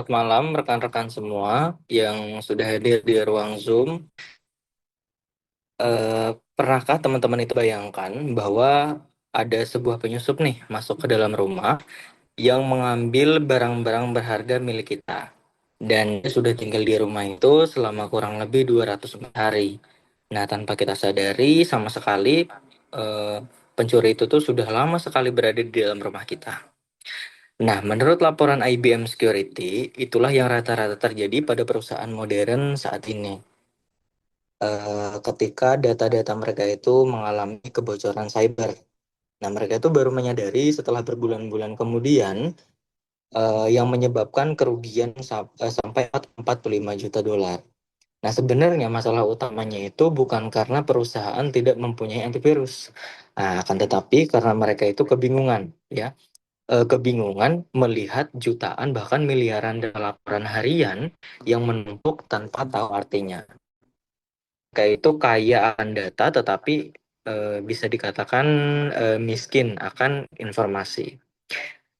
Selamat malam rekan-rekan semua yang sudah hadir di ruang Zoom. Pernahkah teman-teman itu bayangkan bahwa ada sebuah penyusup nih masuk ke dalam rumah yang mengambil barang-barang berharga milik kita. Dan dia sudah tinggal di rumah itu selama kurang lebih 204 hari. Nah, tanpa kita sadari sama sekali eh, pencuri itu tuh sudah lama sekali berada di dalam rumah kita. Nah, menurut laporan IBM Security, itulah yang rata-rata terjadi pada perusahaan modern saat ini. Ketika data-data mereka itu mengalami kebocoran cyber. Nah, mereka itu baru menyadari setelah berbulan-bulan kemudian yang menyebabkan kerugian sampai 45 juta dolar. Nah, sebenarnya masalah utamanya itu bukan karena perusahaan tidak mempunyai antivirus. Nah, akan tetapi karena mereka itu kebingungan, ya. Kebingungan melihat jutaan bahkan miliaran data laporan harian yang menumpuk tanpa tahu artinya. Kayak itu kaya akan data tetapi bisa dikatakan miskin akan informasi.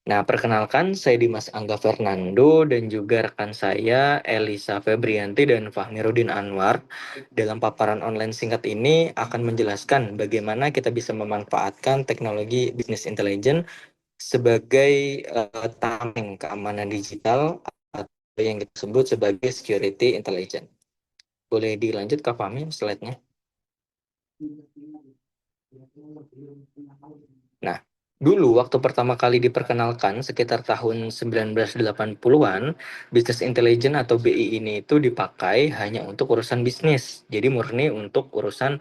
Nah, perkenalkan saya Dimas Angga Fernando dan juga rekan saya Elisa Febrianti dan Fahmirudin Anwar. Dalam paparan online singkat ini akan menjelaskan bagaimana kita bisa memanfaatkan teknologi business intelligence sebagai tameng keamanan digital atau yang kita sebut sebagai security intelligence. Boleh dilanjut Kak Fahmi slide-nya? Nah, dulu waktu pertama kali diperkenalkan sekitar tahun 1980-an, business intelligence atau BI ini itu dipakai hanya untuk urusan bisnis. Jadi murni untuk urusan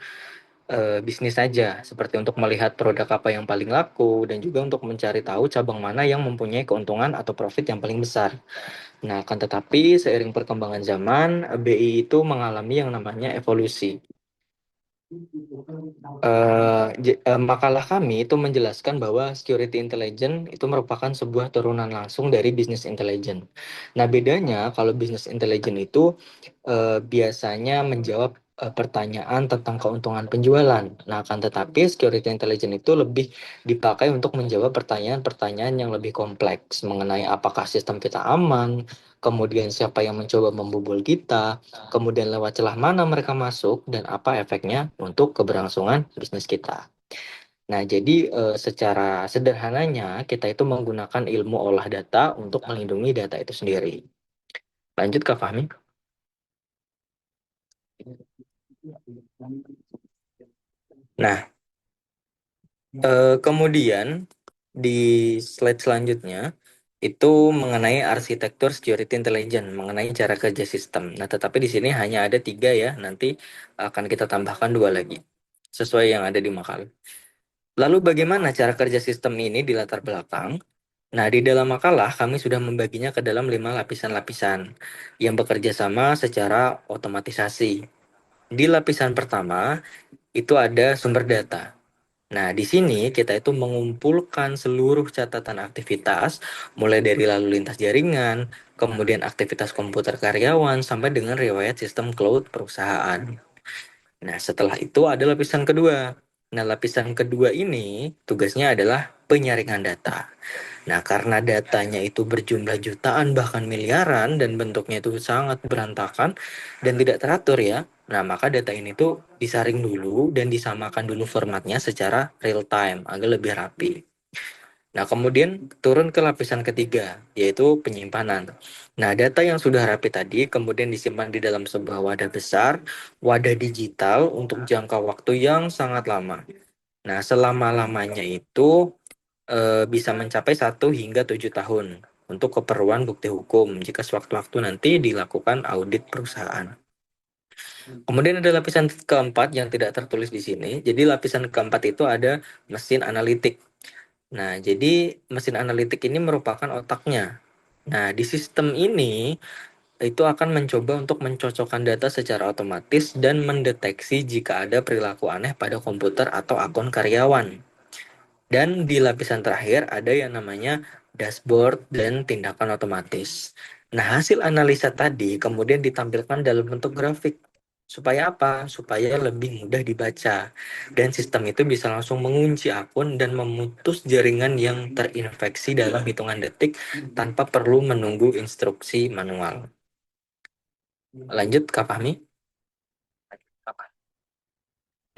bisnis saja, seperti untuk melihat produk apa yang paling laku dan juga untuk mencari tahu cabang mana yang mempunyai keuntungan atau profit yang paling besar. Nah, akan tetapi seiring perkembangan zaman, BI itu mengalami yang namanya evolusi. Makalah kami itu menjelaskan bahwa security intelligence itu merupakan sebuah turunan langsung dari business intelligence. Nah, bedanya kalau business intelligence itu biasanya menjawab pertanyaan tentang keuntungan penjualan. Nah, akan tetapi security intelligence itu lebih dipakai untuk menjawab pertanyaan-pertanyaan yang lebih kompleks mengenai apakah sistem kita aman, kemudian siapa yang mencoba membobol kita, kemudian lewat celah mana mereka masuk, dan apa efeknya untuk keberlangsungan bisnis kita. Nah, jadi secara sederhananya kita itu menggunakan ilmu olah data untuk melindungi data itu sendiri. Lanjut Kak Fahmi. Nah, kemudian di slide selanjutnya itu mengenai arsitektur security intelligence, mengenai cara kerja sistem. Nah, tetapi di sini hanya ada 3 ya, nanti akan kita tambahkan 2 lagi, sesuai yang ada di makalah. Lalu bagaimana cara kerja sistem ini di latar belakang? Nah, di dalam makalah kami sudah membaginya ke dalam 5 lapisan-lapisan yang bekerja sama secara otomatisasi. Di lapisan pertama itu ada sumber data. Nah, di sini kita itu mengumpulkan seluruh catatan aktivitas, mulai dari lalu lintas jaringan, kemudian aktivitas komputer karyawan, sampai dengan riwayat sistem cloud perusahaan. Nah, setelah itu ada lapisan kedua. Nah, lapisan kedua ini tugasnya adalah penyaringan data. Nah, karena datanya itu berjumlah jutaan bahkan miliaran dan bentuknya itu sangat berantakan dan tidak teratur ya. Nah, maka data ini tuh disaring dulu dan disamakan dulu formatnya secara real time agar lebih rapi. Nah, kemudian turun ke lapisan ketiga, yaitu penyimpanan. Nah, data yang sudah rapi tadi kemudian disimpan di dalam sebuah wadah besar, wadah digital untuk jangka waktu yang sangat lama. Nah, selama-lamanya itu bisa mencapai 1 hingga 7 tahun untuk keperluan bukti hukum jika sewaktu-waktu nanti dilakukan audit perusahaan. Kemudian ada lapisan keempat yang tidak tertulis di sini. Jadi lapisan keempat itu ada mesin analitik. Nah, jadi mesin analitik ini merupakan otaknya. Nah, di sistem ini itu akan mencoba untuk mencocokkan data secara otomatis dan mendeteksi jika ada perilaku aneh pada komputer atau akun karyawan. Dan di lapisan terakhir ada yang namanya dashboard dan tindakan otomatis. Nah, hasil analisa tadi kemudian ditampilkan dalam bentuk grafik. Supaya apa? Supaya lebih mudah dibaca. Dan sistem itu bisa langsung mengunci akun dan memutus jaringan yang terinfeksi dalam hitungan detik tanpa perlu menunggu instruksi manual. Lanjut, Kak Fahmi.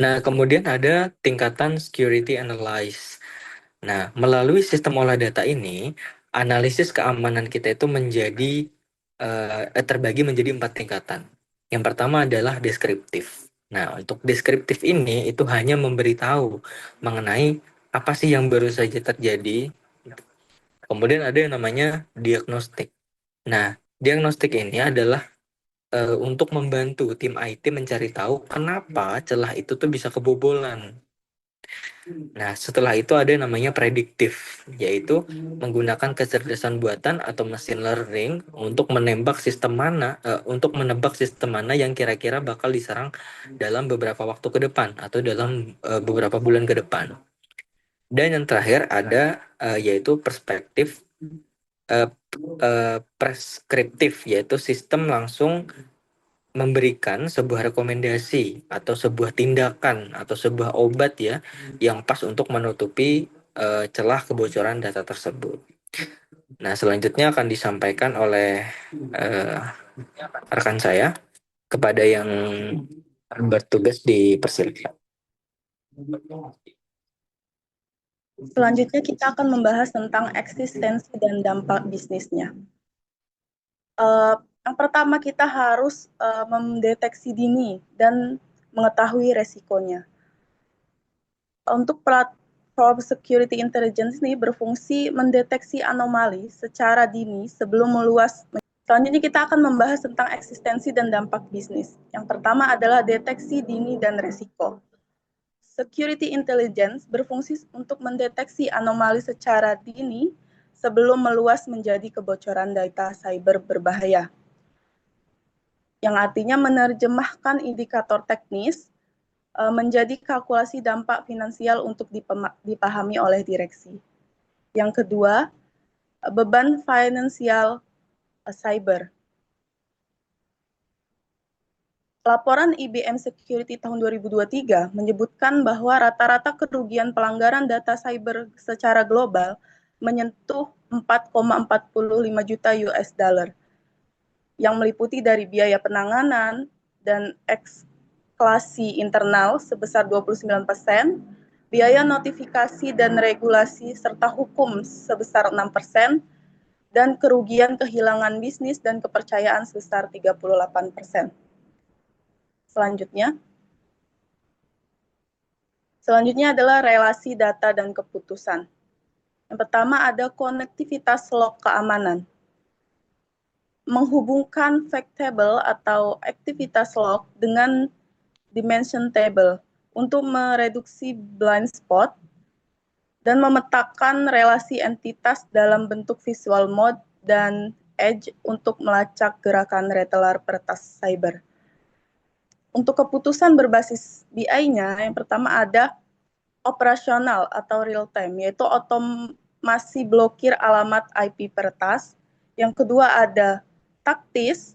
Nah, kemudian ada tingkatan security analysis. Nah, melalui sistem olah data ini, analisis keamanan kita itu terbagi menjadi 4 tingkatan. Yang pertama adalah deskriptif. Nah, untuk deskriptif ini itu hanya memberitahu mengenai apa sih yang baru saja terjadi. Kemudian ada yang namanya diagnostik. Nah, diagnostik ini adalah untuk membantu tim IT mencari tahu kenapa celah itu tuh bisa kebobolan. Nah, setelah itu ada yang namanya prediktif, yaitu menggunakan kecerdasan buatan atau machine learning untuk menebak sistem mana yang kira-kira bakal diserang dalam beberapa waktu ke depan atau dalam beberapa bulan ke depan. Dan yang terakhir ada yaitu eh, preskriptif, yaitu sistem langsung memberikan sebuah rekomendasi atau sebuah tindakan atau sebuah obat ya yang pas untuk menutupi celah kebocoran data tersebut. Nah, selanjutnya akan disampaikan oleh eh, rekan saya kepada yang bertugas di persilatan. Selanjutnya kita akan membahas tentang eksistensi dan dampak bisnisnya. Yang pertama kita harus mendeteksi dini dan mengetahui resikonya. Untuk platform security intelligence ini berfungsi mendeteksi anomali secara dini sebelum meluas. Selanjutnya kita akan membahas tentang eksistensi dan dampak bisnis. Yang pertama adalah deteksi dini dan resiko. Security intelligence berfungsi untuk mendeteksi anomali secara dini sebelum meluas menjadi kebocoran data cyber berbahaya. Yang artinya menerjemahkan indikator teknis menjadi kalkulasi dampak finansial untuk dipahami oleh direksi. Yang kedua, beban finansial cyber. Laporan IBM Security tahun 2023 menyebutkan bahwa rata-rata kerugian pelanggaran data cyber secara global menyentuh 4,45 juta US dollar yang meliputi dari biaya penanganan dan ekskalasi internal sebesar 29%, biaya notifikasi dan regulasi serta hukum sebesar 6%, dan kerugian kehilangan bisnis dan kepercayaan sebesar 38%. Selanjutnya adalah relasi data dan keputusan. Yang pertama ada konektivitas log keamanan. Menghubungkan fact table atau aktivitas log dengan dimension table untuk mereduksi blind spot dan memetakan relasi entitas dalam bentuk visual mode dan edge untuk melacak gerakan retailer peretas cyber. Untuk keputusan berbasis BI-nya, yang pertama ada operasional atau real time, yaitu otomasi blokir alamat IP peretas. Yang kedua ada taktis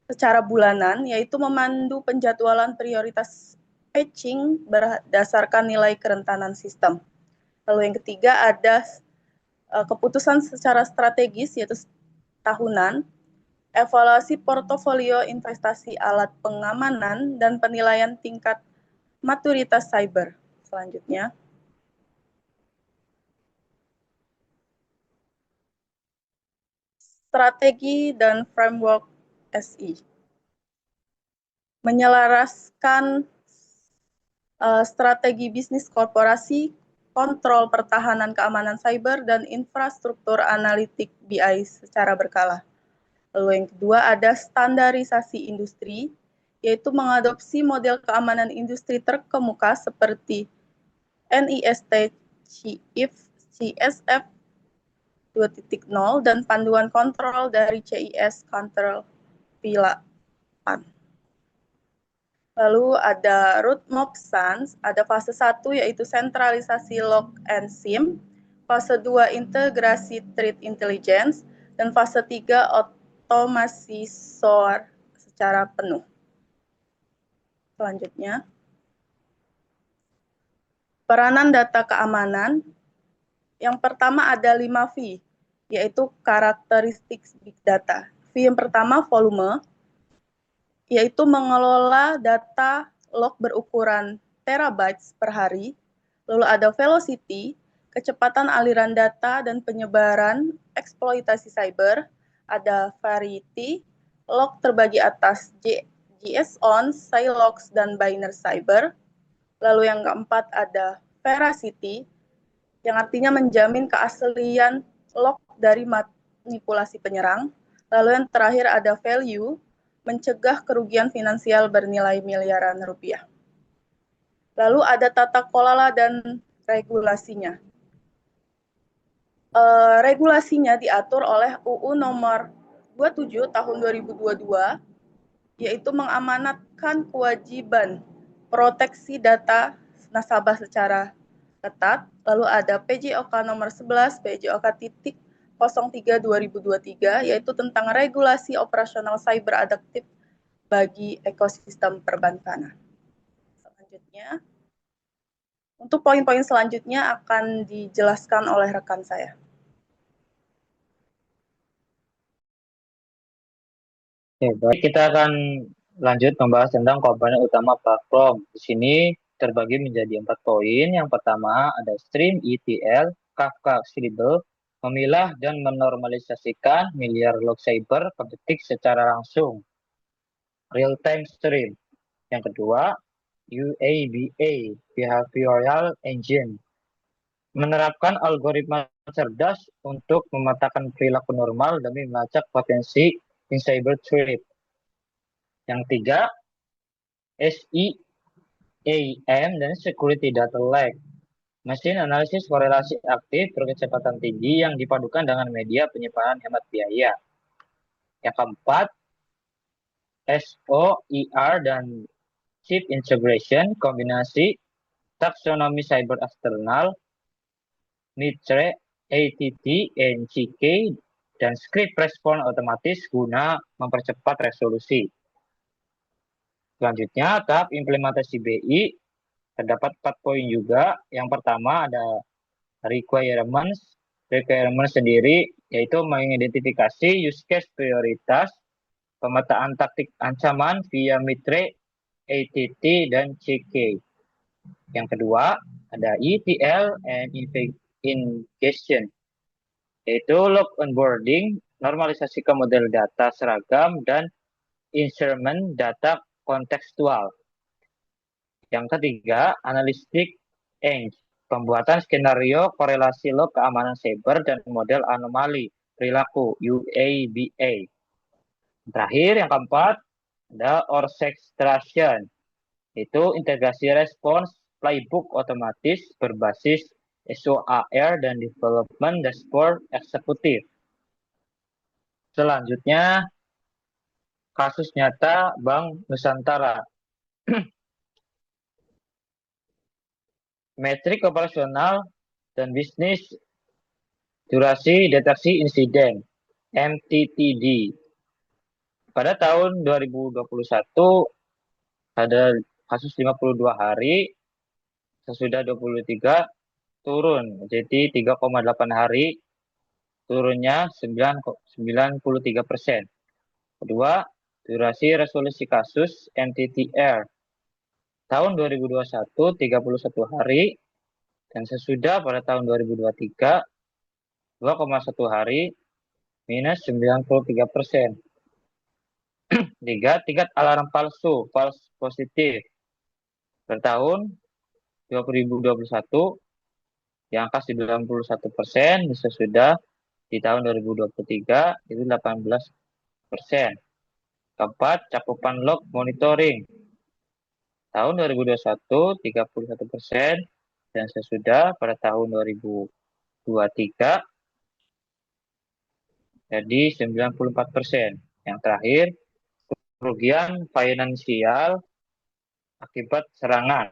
secara bulanan, yaitu memandu penjadwalan prioritas patching berdasarkan nilai kerentanan sistem. Lalu yang ketiga ada keputusan secara strategis, yaitu tahunan, evaluasi portofolio investasi alat pengamanan, dan penilaian tingkat maturitas cyber. Selanjutnya, strategi dan framework SI. Menyelaraskan strategi bisnis korporasi, kontrol pertahanan keamanan cyber, dan infrastruktur analitik BI secara berkala. Lalu yang kedua ada standarisasi industri, yaitu mengadopsi model keamanan industri terkemuka seperti NIST, CSF 2.0, dan panduan kontrol dari CIS Counter V8. Lalu ada roadmap SANS, ada fase 1 yaitu sentralisasi log and SIM, fase 2 integrasi threat intelligence, dan fase 3 otomasi SOAR secara penuh. selanjutnya. Peranan data keamanan. Yang pertama ada 5 V, yaitu karakteristik big data. V yang pertama volume, yaitu mengelola data log berukuran terabytes per hari. Lalu ada velocity, kecepatan aliran data dan penyebaran eksploitasi cyber. Ada variety, log terbagi atas JSON, Silogs, dan binary cyber. Lalu yang keempat ada veracity, yang artinya menjamin keaslian log dari manipulasi penyerang. Lalu yang terakhir ada value, mencegah kerugian finansial bernilai miliaran rupiah. Lalu ada tata kelola dan regulasinya. Regulasinya diatur oleh UU nomor 27 tahun 2022, yaitu mengamanatkan kewajiban proteksi data nasabah secara ketat. Lalu ada PJOK nomor 11 PJOK titik 03 2023, yaitu tentang regulasi operasional cyber adaptif bagi ekosistem perbankan. Selanjutnya, untuk poin-poin selanjutnya akan dijelaskan oleh rekan saya. Oke, baik. Kita akan lanjut membahas tentang komponen utama platform. Di sini terbagi menjadi 4 poin. Yang pertama ada stream ETL, Kafka Scribble, memilah dan menormalisasikan miliar log cyber ketik secara langsung, real time stream. Yang kedua, UABA, Behavioral Engine, menerapkan algoritma cerdas untuk memetakan perilaku normal demi melacak potensi in cyber threat. Yang tiga, SEAM dan Security Data Lake, mesin analisis korelasi aktif berkecepatan tinggi yang dipadukan dengan media penyimpanan hemat biaya. Yang keempat, SOER dan Chip Integration, kombinasi taksonomi cyber eksternal, MITRE, ATT, NCK, dan script respon otomatis guna mempercepat resolusi. Selanjutnya, tahap implementasi BI, terdapat 4 poin juga. Yang pertama ada requirements. Requirements sendiri yaitu mengidentifikasi use case prioritas, pemetaan taktik ancaman via MITRE, ATT, dan CK. Yang kedua ada ETL and ingestion, yaitu log onboarding, normalisasi ke model data seragam, dan insertion data kontekstual. Yang ketiga, analistik Eng, pembuatan skenario korelasi log keamanan cyber dan model anomali perilaku UABA. Terakhir, yang keempat, ada orchestration, itu integrasi respons playbook otomatis berbasis SOAR dan development dashboard eksekutif. Selanjutnya, kasus nyata Bank Nusantara. Metrik operasional dan bisnis durasi deteksi insiden MTTD. Pada tahun 2021 ada kasus 52 hari, sesudah 23 turun jadi 3,8 hari, turunnya 93%. Kedua, durasi resolusi kasus MTTR. Tahun 2021 31 hari, dan sesudah pada tahun 2023 2,1 hari, minus 93%. Tiga, tingkat alarm palsu, false positif. Per tahun 2021 yang angka 91%, sesudah di tahun 2023 itu 18%. Keempat, cakupan log monitoring. Tahun 2021 31%, dan sesudah pada tahun 2023 jadi 94%. Yang terakhir, kerugian finansial akibat serangan.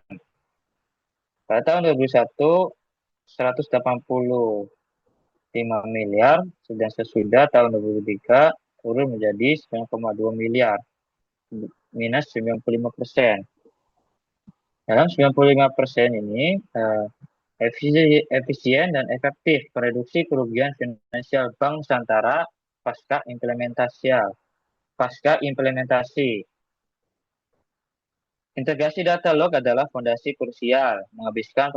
Pada tahun 2021 185 miliar, dan sesudah tahun 2023 turun menjadi 9,2 miliar, minus 95%. Dalam 95% ini, efisien dan efektif mereduksi kerugian finansial Bank Nusantara pasca implementasi. Integrasi data log adalah fondasi krusial, menghabiskan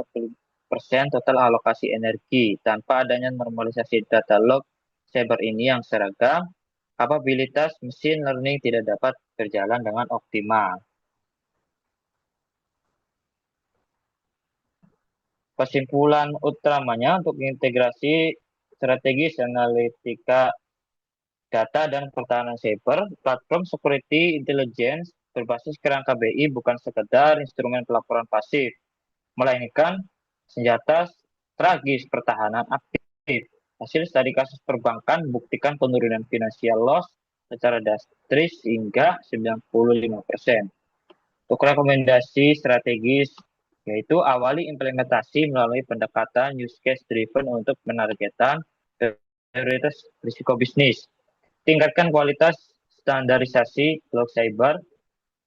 40% total alokasi energi. Tanpa adanya normalisasi data log cyber ini yang seragam, kapabilitas mesin learning tidak dapat berjalan dengan optimal. Kesimpulan utamanya untuk integrasi strategis analitika data dan pertahanan cyber, platform security intelligence berbasis kerangka BI bukan sekedar instrumen pelaporan pasif, melainkan senjata strategis pertahanan aktif. Hasil studi kasus perbankan buktikan penurunan financial loss secara drastis hingga 95%. Untuk rekomendasi strategis, yaitu awali implementasi melalui pendekatan use case driven untuk menargetkan prioritas risiko bisnis. Tingkatkan kualitas standarisasi log cyber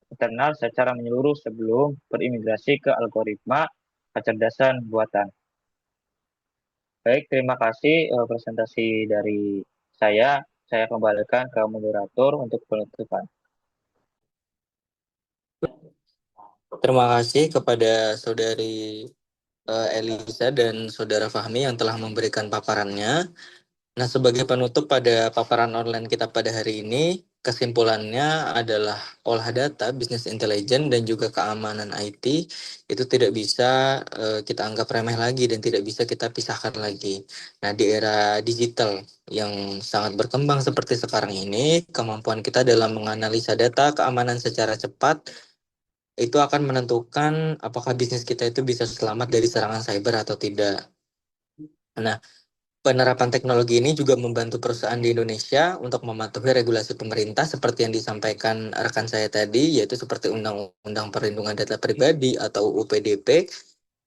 internal secara menyeluruh sebelum berimigrasi ke algoritma kecerdasan buatan. Baik, terima kasih presentasi dari saya. Saya kembalikan ke moderator untuk penutupan. Terima kasih kepada Saudari Elisa dan Saudara Fahmi yang telah memberikan paparannya. Nah, sebagai penutup pada paparan online kita pada hari ini, kesimpulannya adalah olah data, business intelligence, dan juga keamanan IT itu tidak bisa kita anggap remeh lagi dan tidak bisa kita pisahkan lagi. Nah, di era digital yang sangat berkembang seperti sekarang ini, kemampuan kita dalam menganalisa data keamanan secara cepat itu akan menentukan apakah bisnis kita itu bisa selamat dari serangan cyber atau tidak. Nah, penerapan teknologi ini juga membantu perusahaan di Indonesia untuk mematuhi regulasi pemerintah seperti yang disampaikan rekan saya tadi, yaitu seperti Undang-Undang Perlindungan Data Pribadi atau UU PDP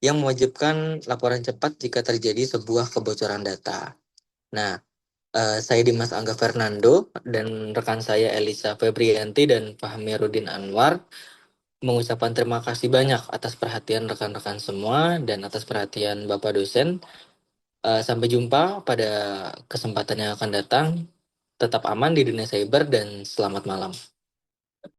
yang mewajibkan laporan cepat jika terjadi sebuah kebocoran data. Nah, saya Dimas Angga Fernando dan rekan saya Elisa Febrianti dan Fahmi Rudin Anwar mengucapkan terima kasih banyak atas perhatian rekan-rekan semua dan atas perhatian Bapak dosen. Sampai jumpa pada kesempatan yang akan datang. Tetap aman di dunia cyber dan selamat malam.